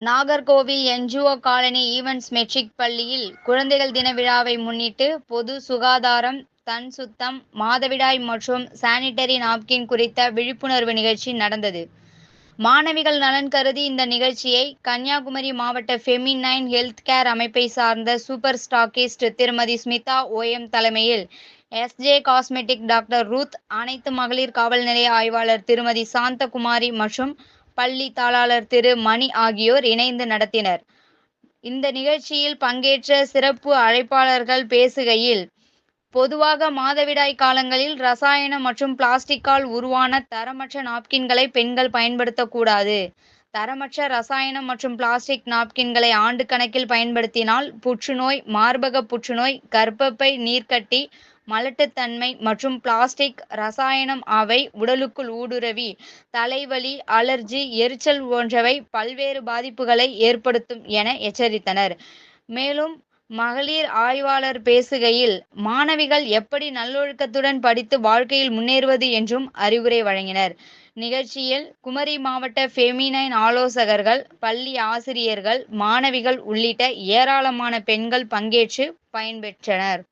Nagercoil NGO colony events matric பள்ளியில் குழந்தைகள் தின விழாவை முன்னிட்டு பொது சுகாதாரம், தன் சுத்தம், மாதவிடாய் மற்றும் சானிட்டரி நாப்கின் குறித்த விழிப்புணர்வு நிகழ்ச்சி நடந்தது. மாணவிகள் நலன் கருதி இந்த நிகழ்ச்சியை கன்னியாகுமரி மாவட்ட ஃபெமினைன் ஹெல்த் கேர் அமைப்பை சார்ந்த சூப்பர் ஸ்டாக்கிஸ்ட் திருமதி ஸ்மிதா ஓஎம் தலைமையில் எஸ்ஜே காஸ்மெட்டிக் டாக்டர் ரூத், அனைத்து மகளிர் காவல் நிலைய ஆய்வாளர் திருமதி சாந்தகுமாரி மற்றும் பள்ளி தாளாளர் திரு மணி ஆகியோர் இணைந்து நடத்தினர். இந்த நிகழ்ச்சியில் பங்கேற்ற சிறப்பு அழைப்பாளர்கள் பேசுகையில், பொதுவாக மாதவிடாய் காலங்களில் ரசாயனம் மற்றும் பிளாஸ்டிக்கால் உருவான தரமற்ற நாப்கின்களை பெண்கள் பயன்படுத்தக்கூடாது. தரமற்ற ரசாயனம் மற்றும் பிளாஸ்டிக் நாப்கின்களை ஆண்டு கணக்கில் பயன்படுத்தினால் புற்றுநோய், மார்பக புற்றுநோய், கர்ப்பப்பை நீர்க்கட்டி, மலட்டுத்தன்மை மற்றும் பிளாஸ்டிக் ரசாயனம் அவை உடலுக்குள் ஊடுருவி தலைவலி, அலர்ஜி, எரிச்சல் போன்றவை பல்வேறு பாதிப்புகளை ஏற்படுத்தும் என எச்சரித்தனர். மேலும் மகளிர் ஆய்வாளர் பேசுகையில், மாணவிகள் எப்படி நல்லொழுக்கத்துடன் படித்து வாழ்க்கையில் முன்னேறுவது என்றும் அறிவுரை வழங்கினர். நிகழ்ச்சியில் குமரி மாவட்ட ஃபெமினைன் ஆலோசகர்கள், பள்ளி ஆசிரியர்கள், மாணவிகள் உள்ளிட்ட ஏராளமான பெண்கள் பங்கேற்று பயன்பெற்றனர்.